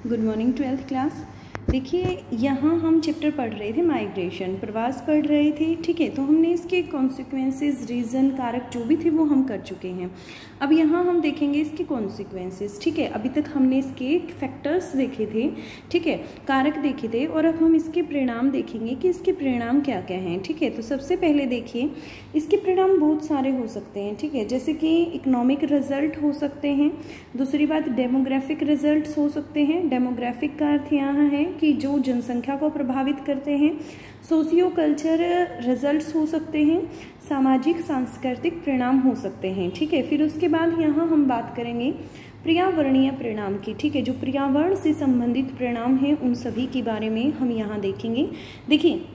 Good morning 12th class. देखिए यहाँ हम चैप्टर पढ़ रहे थे माइग्रेशन, प्रवास पढ़ रहे थे। ठीक है, तो हमने इसके कॉन्सिक्वेंसेस, रीज़न, कारक जो भी थे वो हम कर चुके हैं। अब यहाँ हम देखेंगे इसके कॉन्सिक्वेंसेस। ठीक है, अभी तक हमने इसके फैक्टर्स देखे थे, ठीक है, कारक देखे थे, और अब हम इसके परिणाम देखेंगे कि इसके परिणाम क्या क्या हैं। ठीक है, तो सबसे पहले देखिए इसके परिणाम बहुत सारे हो सकते हैं। ठीक है, जैसे कि इकोनॉमिक रिजल्ट हो सकते हैं। दूसरी बात, डेमोग्राफिक रिजल्ट्स हो सकते हैं। डेमोग्राफिक का अर्थ यहाँ है कि जो जनसंख्या को प्रभावित करते हैं। सोशियो कल्चर रिजल्ट्स हो सकते हैं। सामाजिक सांस्कृतिक परिणाम हो सकते हैं। ठीक है, फिर उसके बाद यहाँ हम बात करेंगे पर्यावरणीय परिणाम की। ठीक है, जो पर्यावरण से संबंधित परिणाम हैं उन सभी के बारे में हम यहाँ देखेंगे। देखिए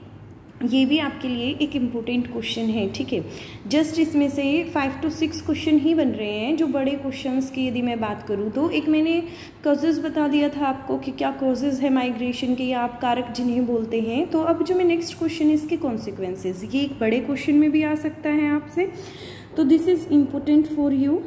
ये भी आपके लिए एक इम्पोर्टेंट क्वेश्चन है। ठीक है, जस्ट इसमें से 5 to 6 क्वेश्चन ही बन रहे हैं। जो बड़े क्वेश्चंस की यदि मैं बात करूँ तो एक मैंने कॉजेज बता दिया था आपको कि क्या कॉजेज है माइग्रेशन के, या आप कारक जिन्हें बोलते हैं। तो अब जो मैं नेक्स्ट क्वेश्चन है इसके कॉन्सिक्वेंसेज, ये एक बड़े क्वेश्चन में भी आ सकता है आपसे, तो this is important for you.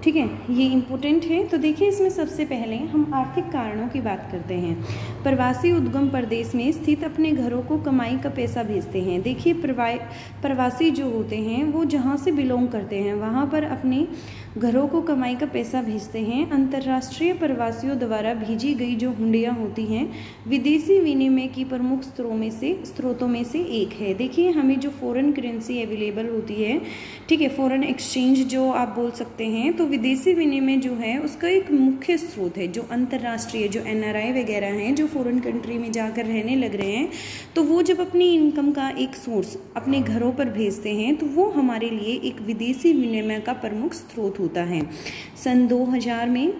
ठीक है, ये इम्पोर्टेंट है। तो देखिए इसमें सबसे पहले हम आर्थिक कारणों की बात करते हैं। प्रवासी उद्गम प्रदेश में स्थित अपने घरों को कमाई का पैसा भेजते हैं। देखिए प्रवासी जो होते हैं वो जहाँ से बिलोंग करते हैं वहाँ पर अपने घरों को कमाई का पैसा भेजते हैं। अंतर्राष्ट्रीय प्रवासियों द्वारा भेजी गई जो हुंडियाँ होती हैं विदेशी विनिमय की प्रमुख स्रोतों में से एक है। देखिए हमें जो फॉरेन करेंसी अवेलेबल होती है, ठीक है, फॉरेन एक्सचेंज जो आप बोल सकते हैं, तो विदेशी विनिमय जो है उसका एक मुख्य स्रोत है। जो अंतर्राष्ट्रीय जो NRI वगैरह हैं जो फॉरेन कंट्री में जाकर रहने लग रहे हैं, तो वो जब अपनी इनकम का एक सोर्स अपने घरों पर भेजते हैं तो वो हमारे लिए एक विदेशी विनिमय का प्रमुख स्रोत होता है। सन 2000 में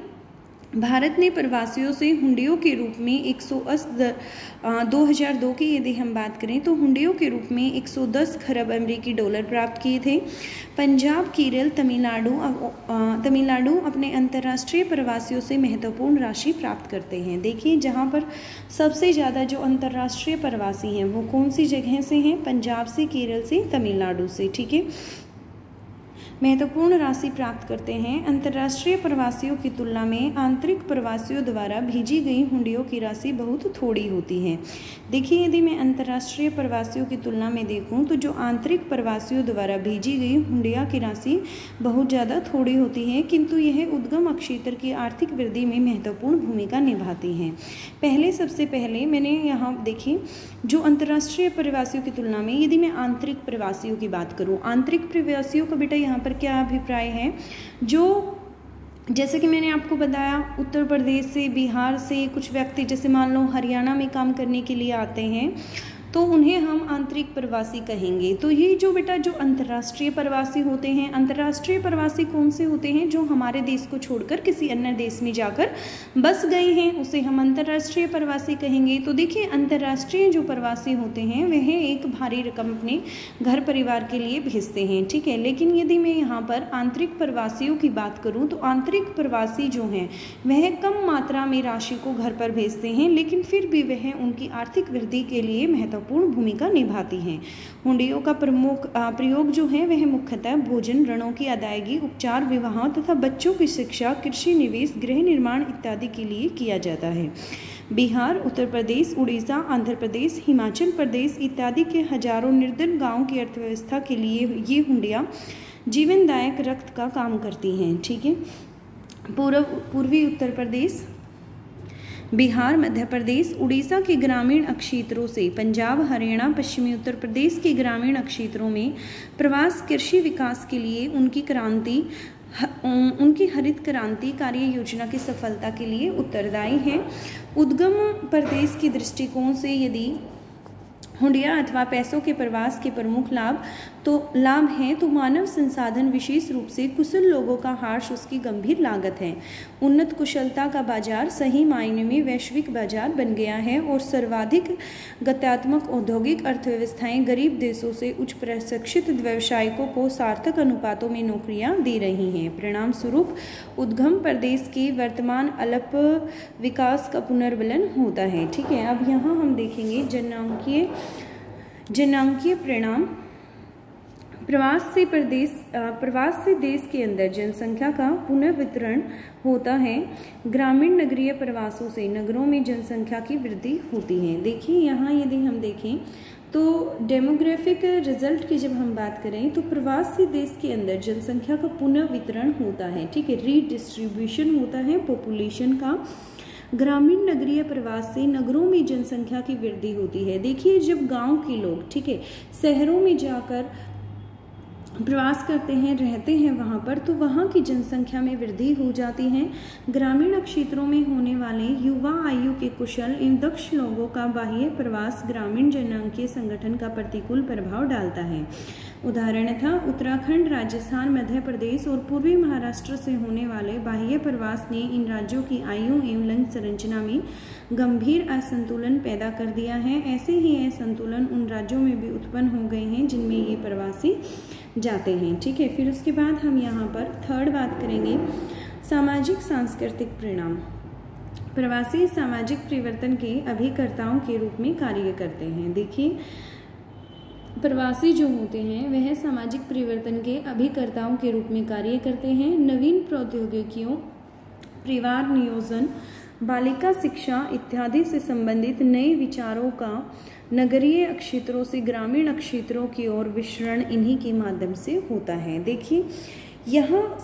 भारत ने प्रवासियों से हुंडियों के रूप में 2002 की यदि हम बात करें तो हुंडियों के रूप में 110 खरब अमेरिकी डॉलर प्राप्त किए थे। पंजाब, केरल, तमिलनाडु अपने अंतर्राष्ट्रीय प्रवासियों से महत्वपूर्ण राशि प्राप्त करते हैं। देखिए जहाँ पर सबसे ज़्यादा जो अंतर्राष्ट्रीय प्रवासी हैं वो कौन सी जगह से हैं? पंजाब से, केरल से, तमिलनाडु से। ठीक है, महत्वपूर्ण राशि प्राप्त करते हैं। अंतर्राष्ट्रीय प्रवासियों की तुलना में आंतरिक प्रवासियों द्वारा भेजी गई हुंडियों की राशि बहुत थोड़ी होती है। देखिए यदि मैं अंतर्राष्ट्रीय प्रवासियों की तुलना में देखूं तो जो आंतरिक प्रवासियों द्वारा भेजी गई हुंडिया की राशि बहुत ज़्यादा थोड़ी होती है, किंतु यह उद्गम क्षेत्र की आर्थिक वृद्धि में महत्वपूर्ण भूमिका निभाती हैं। सबसे पहले मैंने यहाँ देखी जो अंतर्राष्ट्रीय प्रवासियों की तुलना में यदि मैं आंतरिक प्रवासियों की बात करूँ, आंतरिक प्रवासियों का बेटा यहाँ पर क्या अभिप्राय है? जो जैसे कि मैंने आपको बताया उत्तर प्रदेश से, बिहार से कुछ व्यक्ति जैसे मान लो हरियाणा में काम करने के लिए आते हैं तो उन्हें हम आंतरिक प्रवासी कहेंगे। तो ये जो बेटा जो अंतर्राष्ट्रीय प्रवासी होते हैं, अंतर्राष्ट्रीय प्रवासी कौन से होते हैं? जो हमारे देश को छोड़कर किसी अन्य देश में जाकर बस गए हैं उसे हम अंतर्राष्ट्रीय प्रवासी कहेंगे। तो देखिए अंतर्राष्ट्रीय जो प्रवासी होते हैं वह एक भारी रकम अपने घर परिवार के लिए भेजते हैं। ठीक है, लेकिन यदि मैं यहाँ पर आंतरिक प्रवासियों की बात करूँ तो आंतरिक प्रवासी जो हैं वह कम मात्रा में राशि को घर पर भेजते हैं, लेकिन फिर भी वह उनकी आर्थिक वृद्धि के लिए महत्वपूर्ण भूमिका निभाती हैं। हुंडियों का प्रमुख प्रयोग जो है वह मुख्यतः भोजन, ऋणों की अदायगी, उपचार, विवाह तथा बच्चों की शिक्षा, कृषि, निवेश, गृह निर्माण इत्यादि के लिए किया जाता है। बिहार, उत्तर प्रदेश, उड़ीसा, आंध्र प्रदेश, हिमाचल प्रदेश इत्यादि के हजारों निर्धन गांवों की अर्थव्यवस्था के लिए ये हुंडियां जीवनदायक रक्त का काम करती हैं। ठीक है, पूर्वी उत्तर प्रदेश, बिहार, मध्य प्रदेश, उड़ीसा के ग्रामीण क्षेत्रों से पंजाब, हरियाणा, पश्चिमी उत्तर प्रदेश के ग्रामीण क्षेत्रों में प्रवास कृषि विकास के लिए उनकी हरित क्रांति कार्य योजना की सफलता के लिए उत्तरदायी है। उद्गम प्रदेश के दृष्टिकोण से यदि हुंडिया अथवा पैसों के प्रवास के प्रमुख लाभ हैं तो मानव संसाधन, विशेष रूप से कुशल लोगों का ह्रास उसकी गंभीर लागत है। उन्नत कुशलता का बाजार सही मायने में वैश्विक बाजार बन गया है और सर्वाधिक गत्यात्मक औद्योगिक अर्थव्यवस्थाएं गरीब देशों से उच्च प्रशिक्षित व्यावसायिकों को सार्थक अनुपातों में नौकरियां दे रही हैं। परिणाम स्वरूप उद्गम प्रदेश के वर्तमान अल्प विकास का पुनर्बलन होता है। ठीक है, अब यहाँ हम देखेंगे जनांकीय परिणाम। प्रवास से देश के अंदर जनसंख्या का पुनर्वितरण होता है। ग्रामीण नगरीय प्रवासों से नगरों में जनसंख्या की वृद्धि होती है। देखिए यहाँ यदि हम देखें तो डेमोग्राफिक रिजल्ट की जब हम बात करें तो प्रवास से देश के अंदर जनसंख्या का पुनर्वितरण होता है, ठीक है, रीडिस्ट्रीब्यूशन होता है पॉपुलेशन का। ग्रामीण नगरीय प्रवास से नगरों में जनसंख्या की वृद्धि होती है। देखिए जब गांव के लोग, ठीक है, शहरों में जाकर प्रवास करते हैं, रहते हैं वहाँ पर, तो वहाँ की जनसंख्या में वृद्धि हो जाती है। ग्रामीण क्षेत्रों में होने वाले युवा आयु के कुशल एवं दक्ष लोगों का बाह्य प्रवास ग्रामीण जनांगीय संगठन का प्रतिकूल प्रभाव डालता है। उदाहरण था उत्तराखंड, राजस्थान, मध्य प्रदेश और पूर्वी महाराष्ट्र से होने वाले बाह्य प्रवास ने इन राज्यों की आयु एवं लिंग संरचना में गंभीर असंतुलन पैदा कर दिया है। ऐसे ही असंतुलन उन राज्यों में भी उत्पन्न हो गए हैं जिनमें ये प्रवासी जाते हैं, ठीक है। फिर उसके बाद हम यहाँ पर थर्ड बात करेंगे, सामाजिक सांस्कृतिक परिणाम। प्रवासी सामाजिक परिवर्तन के अभिकर्ताओं के रूप में कार्य करते हैं। देखिए प्रवासी जो होते हैं वह सामाजिक परिवर्तन के अभिकर्ताओं के रूप में कार्य करते हैं। नवीन प्रौद्योगिकियों, परिवार नियोजन, बालिका शिक्षा इत्यादि से संबंधित नए विचारों का नगरीय क्षेत्रों से ग्रामीण क्षेत्रों की ओर विचरण इन्हीं के माध्यम से होता है। देखिए यहाँ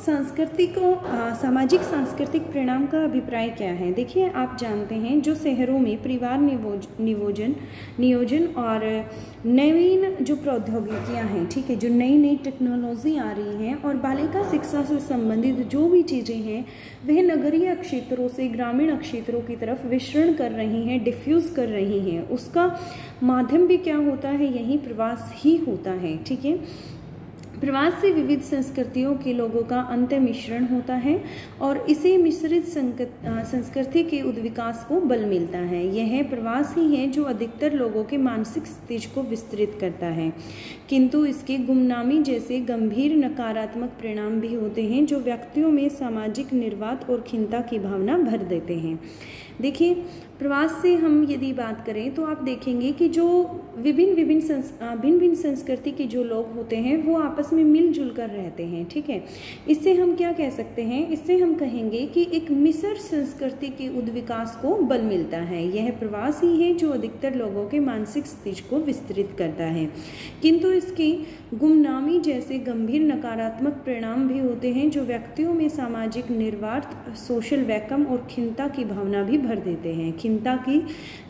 सामाजिक सांस्कृतिक परिणाम का अभिप्राय क्या है। देखिए आप जानते हैं जो शहरों में परिवार नियोजन और नवीन जो प्रौद्योगिकियां हैं, ठीक है, जो नई नई टेक्नोलॉजी आ रही हैं और बालिका शिक्षा से संबंधित जो भी चीज़ें हैं वह नगरीय क्षेत्रों से ग्रामीण क्षेत्रों की तरफ विचरण कर रही हैं, डिफ्यूज कर रही हैं। उसका माध्यम भी क्या होता है, यही प्रवास ही होता है, ठीक है। प्रवास से विविध संस्कृतियों के लोगों का अंत मिश्रण होता है और इसे मिश्रित संस्कृति के उद्विकास को बल मिलता है। यह प्रवास ही है जो अधिकतर लोगों के मानसिक स्थिति को विस्तृत करता है, किंतु इसके गुमनामी जैसे गंभीर नकारात्मक परिणाम भी होते हैं जो व्यक्तियों में सामाजिक निर्वात और खिन्नता की भावना भर देते हैं। देखिए प्रवास से हम यदि बात करें तो आप देखेंगे कि जो भिन्न संस्कृति के जो लोग होते हैं वो आपस में मिलजुल कर रहते हैं, ठीक है। इससे हम क्या कह सकते हैं, इससे हम कहेंगे कि एक मिश्र संस्कृति के उद्विकास को बल मिलता है। यह प्रवास ही है जो अधिकतर लोगों के मानसिक स्थिति को विस्तृत करता है, किंतु इसकी गुमनामी जैसे गंभीर नकारात्मक परिणाम भी होते हैं जो व्यक्तियों में सामाजिक निर्वात, सोशल वैकम और खिन्नता की भावना भी भर देते हैं। खिन्नता की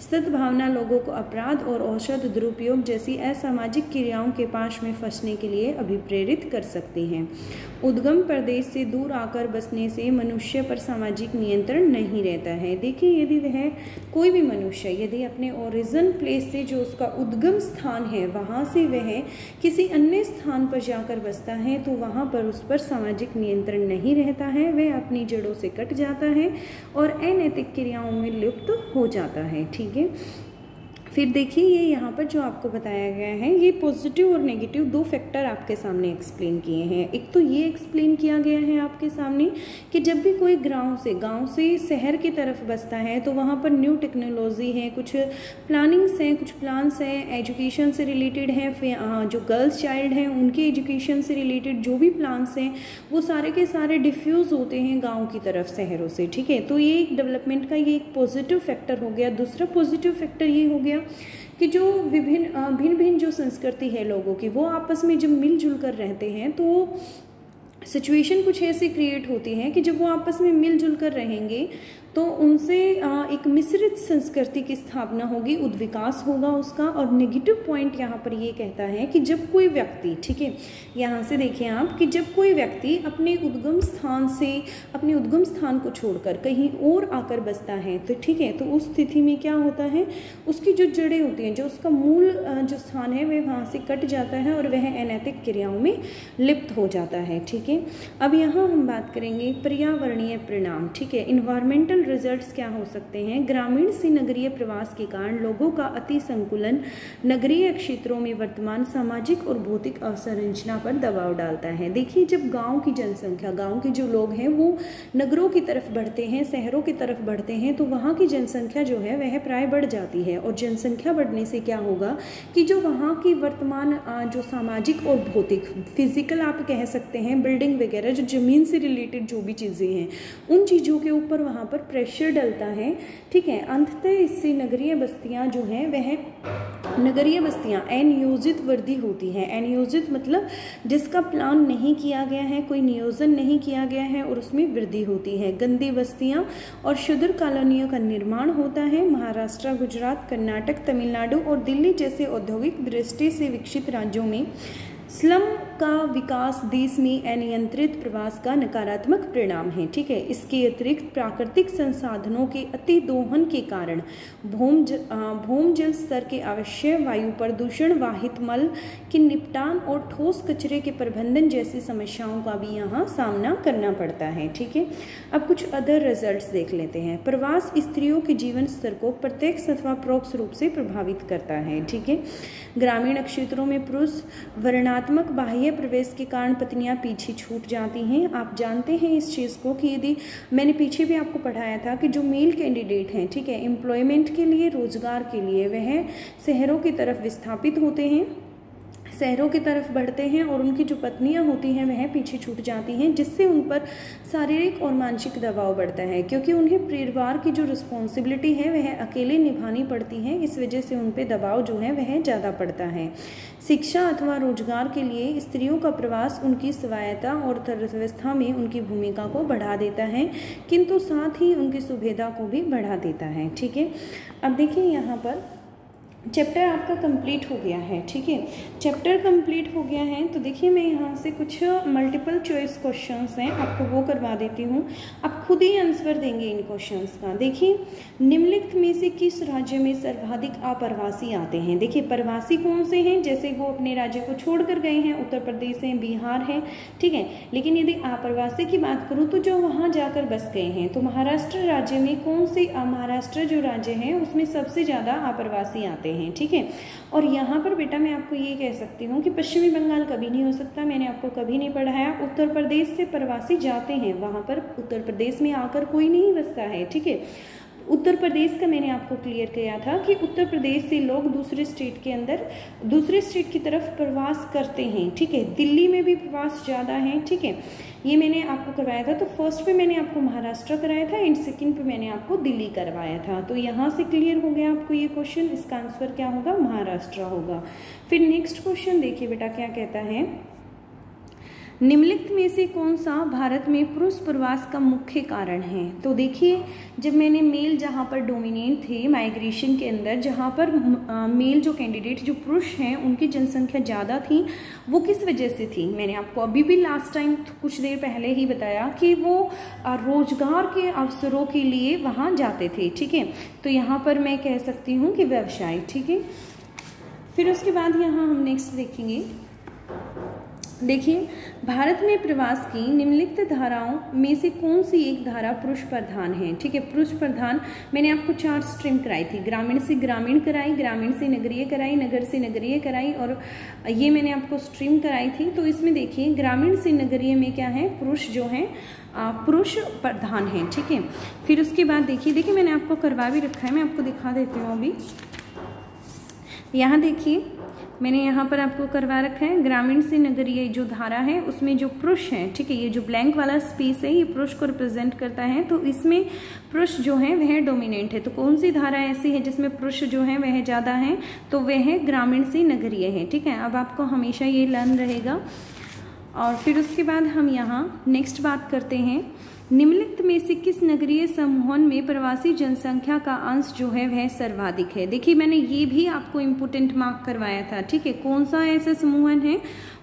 सद्भावना लोगों को अपराध और औषध दुरुपयोग जैसी असामाजिक क्रियाओं के पाश में फंसने के लिए अभिप्रेरित कर सकती हैं। उद्गम प्रदेश से दूर आकर बसने से मनुष्य पर सामाजिक नियंत्रण नहीं रहता है। देखिए यदि वह कोई भी मनुष्य यदि अपने ओरिजिन प्लेस से जो उसका उद्गम स्थान है वहाँ से वह किसी अन्य स्थान पर जाकर बसता है तो वहाँ पर उस पर सामाजिक नियंत्रण नहीं रहता है, वह अपनी जड़ों से कट जाता है और अनैतिक क्रियाओं में लिप्त हो जाता है, ठीक है। फिर देखिए ये यहाँ पर जो आपको बताया गया है ये पॉजिटिव और नेगेटिव दो फैक्टर आपके सामने एक्सप्लेन किए हैं। एक तो ये एक्सप्लेन किया गया है आपके सामने कि जब भी कोई गांव से शहर की तरफ बसता है तो वहाँ पर न्यू टेक्नोलॉजी है, कुछ प्लानिंग्स हैं, कुछ प्लान्स हैं, एजुकेशन से रिलेटेड हैं, फिर जो गर्ल्स चाइल्ड हैं उनके एजुकेशन से रिलेटेड जो भी प्लान्स हैं वो सारे के सारे डिफ्यूज़ होते हैं गाँव की तरफ शहरों से, ठीक है। तो ये एक डेवलपमेंट का ये एक पॉजिटिव फैक्टर हो गया। दूसरा पॉजिटिव फैक्टर ये हो गया कि जो भिन्न जो संस्कृति है लोगों की वो आपस में जब मिलजुल कर रहते हैं तो सिचुएशन कुछ ऐसी क्रिएट होती है कि जब वो आपस में मिलजुल कर रहेंगे तो उनसे एक मिश्रित संस्कृति की स्थापना होगी, उद्विकास होगा उसका। और नेगेटिव पॉइंट यहाँ पर ये कहता है कि जब कोई व्यक्ति, ठीक है, यहाँ से देखिए आप कि जब कोई व्यक्ति अपने उद्गम स्थान को छोड़कर कहीं और आकर बसता है तो ठीक है, तो उस स्थिति में क्या होता है, उसकी जो जड़ें होती हैं, जो उसका मूल जो स्थान है वह वहाँ से कट जाता है और वह अनैतिक क्रियाओं में लिप्त हो जाता है, ठीक है। है। अब यहाँ हम बात करेंगे पर्यावरणीय परिणाम, ठीक है। इन्वायरमेंटल रिजल्ट्स क्या हो सकते हैं? ग्रामीण से नगरीय प्रवास के कारण लोगों का अति संकुलन नगरीय क्षेत्रों में वर्तमान सामाजिक और भौतिक अवसंरचना पर दबाव डालता है। देखिए, जब गाँव की जनसंख्या, गाँव के जो लोग हैं वो नगरों की तरफ बढ़ते हैं, शहरों की तरफ बढ़ते हैं, तो वहाँ की जनसंख्या जो है वह प्राय बढ़ जाती है। और जनसंख्या बढ़ने से क्या होगा कि जो वहाँ की वर्तमान जो सामाजिक और भौतिक, फिजिकल आप कह सकते हैं, बिल्डिंग वगैरह, जो ज़मीन से रिलेटेड जो भी चीज़ें हैं, उन चीज़ों के ऊपर वहाँ पर प्रेशर डलता है, ठीक है। अंततः इससे नगरीय बस्तियाँ जो हैं वह नगरीय बस्तियाँ अनियोजित वृद्धि होती है। अनियोजित मतलब जिसका प्लान नहीं किया गया है, कोई नियोजन नहीं किया गया है, और उसमें वृद्धि होती है। गंदी बस्तियाँ और क्षुद्र कॉलोनियों का निर्माण होता है। महाराष्ट्र, गुजरात, कर्नाटक, तमिलनाडु और दिल्ली जैसे औद्योगिक दृष्टि से विकसित राज्यों में स्लम का विकास देश में अनियंत्रित प्रवास का नकारात्मक परिणाम है, ठीक है। इसके अतिरिक्त प्राकृतिक संसाधनों के अति दोहन के कारण भूम जल स्तर के आवश्यक वायु प्रदूषण, वाहित मल के निपटान और ठोस कचरे के प्रबंधन जैसी समस्याओं का भी यहाँ सामना करना पड़ता है, ठीक है। अब कुछ अदर रिजल्ट्स देख लेते हैं। प्रवास स्त्रियों के जीवन स्तर को प्रत्यक्ष अथवा परोक्ष रूप से प्रभावित करता है, ठीक है। ग्रामीण क्षेत्रों में पुरुष वर्णात्मक बाह्य प्रवेश के कारण पत्नियां पीछे छूट जाती हैं। आप जानते हैं इस चीज़ को कि यदि मैंने पीछे भी आपको पढ़ाया था कि जो मेल कैंडिडेट हैं, ठीक है, एम्प्लॉयमेंट के लिए, रोजगार के लिए वह शहरों की तरफ विस्थापित होते हैं, शहरों की तरफ बढ़ते हैं, और उनकी जो पत्नियां होती हैं वह पीछे छूट जाती हैं, जिससे उन पर शारीरिक और मानसिक दबाव बढ़ता है, क्योंकि उन्हें परिवार की जो रिस्पॉन्सिबिलिटी है वह अकेले निभानी पड़ती है। इस वजह से उन पर दबाव जो है वह ज़्यादा पड़ता है। शिक्षा अथवा रोजगार के लिए स्त्रियों का प्रवास उनकी स्वायत्ता और अर्थव्यवस्था में उनकी भूमिका को बढ़ा देता है, किंतु साथ ही उनकी सुविधा को भी बढ़ा देता है, ठीक है। अब देखिए, यहाँ पर चैप्टर आपका कंप्लीट हो गया है, ठीक है। चैप्टर कंप्लीट हो गया है, तो देखिए मैं यहाँ से कुछ मल्टीपल चॉइस क्वेश्चंस हैं, आपको वो करवा देती हूँ। आप खुद ही आंसर देंगे इन क्वेश्चंस का। देखिए, निम्नलिखित में से किस राज्य में सर्वाधिक अप्रवासी आते हैं? देखिए, प्रवासी कौन से हैं? जैसे वो अपने राज्य को छोड़कर गए हैं, उत्तर प्रदेश है, बिहार है, ठीक है। लेकिन यदि अप्रवासी की बात करूँ तो जो वहाँ जाकर बस गए हैं, तो महाराष्ट्र राज्य में कौन से, महाराष्ट्र जो राज्य है उसमें सबसे ज़्यादा अप्रवासी आते हैं, ठीक है। और यहाँ पर बेटा मैं आपको ये कह सकती हूँ कि पश्चिमी बंगाल कभी नहीं हो सकता, मैंने आपको कभी नहीं पढ़ाया। उत्तर प्रदेश से प्रवासी जाते हैं, वहाँ पर उत्तर प्रदेश में आकर कोई नहीं बसता है, ठीक है। उत्तर प्रदेश का मैंने आपको क्लियर किया था कि उत्तर प्रदेश से लोग दूसरे स्टेट के अंदर, दूसरे स्टेट की तरफ प्रवास करते हैं, ठीक है। दिल्ली में भी प्रवास ज़्यादा है, ठीक है। ये मैंने आपको करवाया था। तो फर्स्ट पे मैंने आपको महाराष्ट्र कराया था, एंड सेकंड पे मैंने आपको दिल्ली करवाया था। तो यहाँ से क्लियर हो गया आपको ये क्वेश्चन, इसका आंसर क्या होगा? महाराष्ट्र होगा। फिर नेक्स्ट क्वेश्चन देखिए बेटा क्या कहता है, निम्नलिखित में से कौन सा भारत में पुरुष प्रवास का मुख्य कारण है? तो देखिए, जब मैंने मेल जहाँ पर डोमिनेट थे माइग्रेशन के अंदर, जहाँ पर मेल जो कैंडिडेट जो पुरुष हैं उनकी जनसंख्या ज़्यादा थी, वो किस वजह से थी? मैंने आपको अभी भी लास्ट टाइम कुछ देर पहले ही बताया कि वो रोजगार के अवसरों के लिए वहाँ जाते थे, ठीक है। तो यहाँ पर मैं कह सकती हूँ कि व्यवसाय, ठीक है। फिर उसके बाद यहाँ हम नेक्स्ट देखेंगे। देखिए, भारत में प्रवास की निम्नलिखित धाराओं में से कौन सी एक धारा पुरुष प्रधान है? ठीक है, पुरुष प्रधान मैंने आपको 4 स्ट्रीम कराई थी। ग्रामीण से ग्रामीण कराई, ग्रामीण से नगरीय कराई, नगर से नगरीय कराई, और ये मैंने आपको स्ट्रीम कराई थी। तो इसमें देखिए, ग्रामीण से नगरीय में क्या है, पुरुष जो है पुरुष प्रधान है, ठीक है। फिर उसके बाद देखिए मैंने आपको करवा भी रखा है, मैं आपको दिखा देती हूँ अभी। यहाँ देखिए, मैंने यहाँ पर आपको करवा रखा है, ग्रामीण से नगरीय जो धारा है उसमें जो पुरुष है, ठीक है, ये जो ब्लैंक वाला स्पेस है ये पुरुष को रिप्रेजेंट करता है। तो इसमें पुरुष जो है वह डोमिनेंट है। तो कौन सी धारा ऐसी है जिसमें पुरुष जो है वह ज़्यादा है? तो वह ग्रामीण से नगरीय है, ठीक है। अब आपको हमेशा ये लर्न रहेगा। और फिर उसके बाद हम यहाँ नेक्स्ट बात करते हैं, निम्नलिखित में से किस नगरीय समूहन में प्रवासी जनसंख्या का अंश जो है वह सर्वाधिक है? देखिए, मैंने ये भी आपको इम्पोर्टेंट मार्क करवाया था, ठीक है। कौन सा ऐसा समूहन है?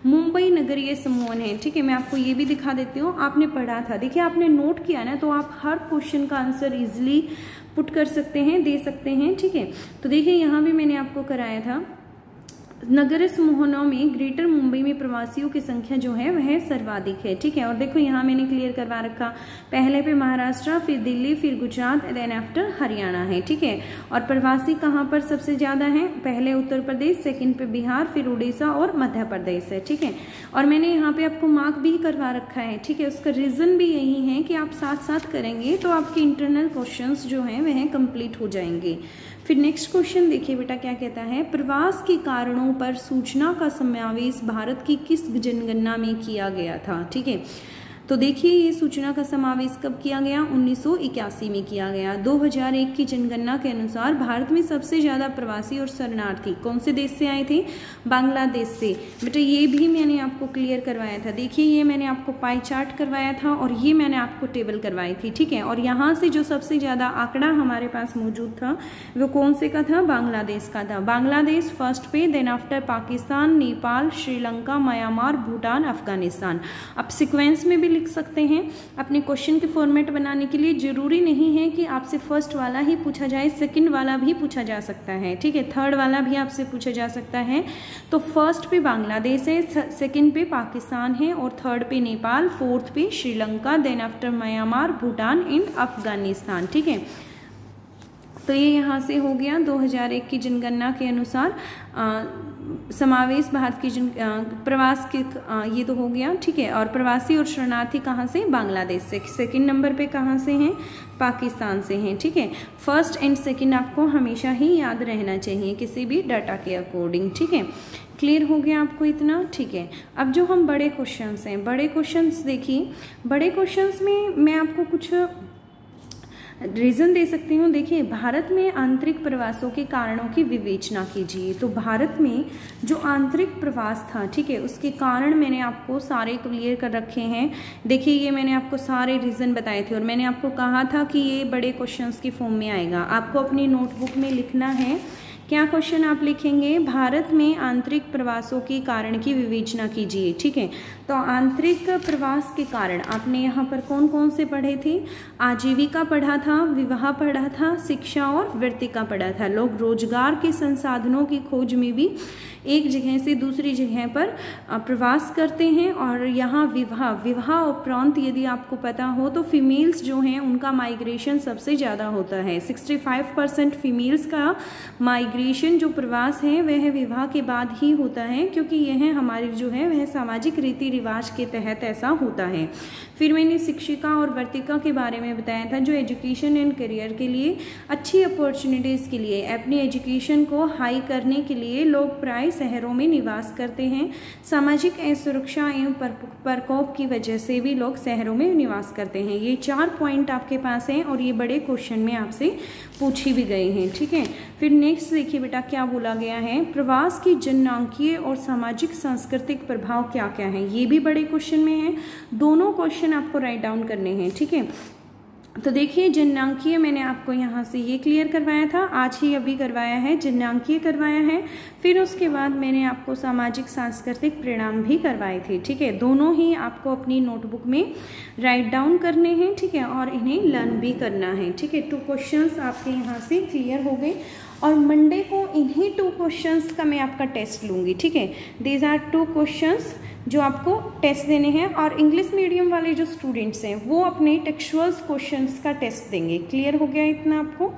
मुंबई नगरीय समूहन है, ठीक है। मैं आपको ये भी दिखा देती हूँ, आपने पढ़ा था, देखिए आपने नोट किया ना, तो आप हर क्वेश्चन का आंसर इजिली पुट कर सकते हैं, दे सकते हैं, ठीक है। तो देखिए, यहाँ भी मैंने आपको कराया था, नगर समूहों में ग्रेटर मुंबई में प्रवासियों की संख्या जो है वह सर्वाधिक है, ठीक है। और देखो यहाँ मैंने क्लियर करवा रखा, पहले पे महाराष्ट्र, फिर दिल्ली, फिर गुजरात, देन आफ्टर हरियाणा है, ठीक है। और प्रवासी कहाँ पर सबसे ज्यादा है, पहले उत्तर प्रदेश, सेकंड पे बिहार, फिर उड़ीसा और मध्य प्रदेश है, ठीक है। और मैंने यहाँ पे आपको मार्क भी करवा रखा है, ठीक है। उसका रीजन भी यही है कि आप साथ साथ करेंगे तो आपके इंटरनल क्वेश्चंस जो हैं वह कंप्लीट हो जाएंगे। फिर नेक्स्ट क्वेश्चन देखिए बेटा क्या कहता है, प्रवास के कारणों पर सूचना का समावेश भारत की किस जनगणना में किया गया था, ठीक है। तो देखिए ये सूचना का समावेश कब किया गया, 1981 में किया गया। 2001 की जनगणना के अनुसार भारत में सबसे ज्यादा प्रवासी और शरणार्थी कौन से देश से आए थे, बांग्लादेश से। बेटा ये भी मैंने आपको क्लियर करवाया था, देखिए ये मैंने आपको पाई चार्ट करवाया था और ये मैंने आपको टेबल करवाई थी, ठीक है। और यहाँ से जो सबसे ज्यादा आंकड़ा हमारे पास मौजूद था वो कौन से का था, बांग्लादेश का था। बांग्लादेश फर्स्ट पे, then after Pakistan, Nepal, Sri Lanka, Myanmar, Bhutan, Afghanistan. अब सिक्वेंस में भी लिख सकते हैं अपने क्वेश्चन के फॉर्मेट बनाने के लिए। जरूरी नहीं है कि आपसे फर्स्ट वाला ही पूछा जाए, सेकंड वाला भी पूछा जा सकता है, ठीक है। थर्ड वाला भी आपसे पूछा जा सकता है। तो फर्स्ट पे बांग्लादेश है, सेकंड पे पाकिस्तान है और थर्ड पे नेपाल, फोर्थ पे Sri Lanka, then after Myanmar, Bhutan and Afghanistan, ठीक है। तो ये यहाँ से हो गया 2001 की जनगणना के अनुसार समावेश भारत की प्रवास के ये तो हो गया, ठीक है। और प्रवासी और शरणार्थी कहाँ से, बांग्लादेश से। सेकंड नंबर पे कहाँ से हैं, पाकिस्तान से हैं, ठीक है। फर्स्ट एंड सेकंड आपको हमेशा ही याद रहना चाहिए किसी भी डाटा के अकॉर्डिंग, ठीक है। क्लियर हो गया आपको इतना, ठीक है। अब जो हम बड़े क्वेश्चंस हैं, बड़े क्वेश्चंस देखिए, बड़े क्वेश्चंस में मैं आपको कुछ रीजन दे सकती हूँ। देखिए भारत में आंतरिक प्रवासों के कारणों की विवेचना कीजिए। तो भारत में जो आंतरिक प्रवास था, ठीक है, उसके कारण मैंने आपको सारे क्लियर कर रखे हैं। देखिए ये मैंने आपको सारे रीजन बताए थे और मैंने आपको कहा था कि ये बड़े क्वेश्चंस की फॉर्म में आएगा। आपको अपनी नोटबुक में लिखना है, क्या क्वेश्चन आप लिखेंगे, भारत में आंतरिक प्रवासों के कारण की विवेचना कीजिए, ठीक है। तो आंतरिक प्रवास के कारण आपने यहाँ पर कौन कौन से पढ़े थे, आजीविका पढ़ा था, विवाह पढ़ा था, शिक्षा और वृत्ति का पढ़ा था। लोग रोजगार के संसाधनों की खोज में भी एक जगह से दूसरी जगह पर प्रवास करते हैं। और यहाँ विवाह उपरांत यदि आपको पता हो तो फीमेल्स जो हैं उनका माइग्रेशन सबसे ज़्यादा होता है। 65% फीमेल्स का माइग्रेशन जो प्रवास है वह विवाह के बाद ही होता है, क्योंकि यह हमारी जो है वह सामाजिक रीति रिवाज के तहत ऐसा होता है। फिर मैंने शिक्षिका और वर्तिका के बारे में बताया था, जो एजुकेशन एंड करियर के लिए अच्छी अपॉर्चुनिटीज़ के लिए अपनी एजुकेशन को हाई करने के लिए लोग प्राय शहरों में निवास करते हैं। सामाजिक असुरक्षा एवं प्रकोप की वजह से भी लोग शहरों में निवास करते हैं। ये 4 पॉइंट आपके पास हैं और ये बड़े क्वेश्चन में आपसे पूछी भी गए हैं, ठीक है। फिर नेक्स्ट देखिए बेटा क्या बोला गया है, प्रवास की जननांकीय और सामाजिक सांस्कृतिक प्रभाव क्या क्या है। ये भी बड़े क्वेश्चन में है, दोनों क्वेश्चन आपको राइट डाउन करने हैं, ठीक है। तो देखिए जननांकीय मैंने आपको यहाँ से ये क्लियर करवाया था, आज ही अभी करवाया है, जननांकीय करवाया है। फिर उसके बाद मैंने आपको सामाजिक सांस्कृतिक परिणाम भी करवाए थे, ठीक है। दोनों ही आपको अपनी नोटबुक में राइट डाउन करने हैं, ठीक है, और इन्हें लर्न भी करना है, ठीक है। 2 क्वेश्चंस आपके यहाँ से क्लियर हो गए और मंडे को इन्हीं 2 क्वेश्चंस का मैं आपका टेस्ट लूँगी, ठीक है। दीज आर 2 क्वेश्चंस जो आपको टेस्ट देने हैं। और इंग्लिश मीडियम वाले जो स्टूडेंट्स हैं वो अपने टेक्सचुअल्स क्वेश्चंस का टेस्ट देंगे। क्लियर हो गया इतना आपको।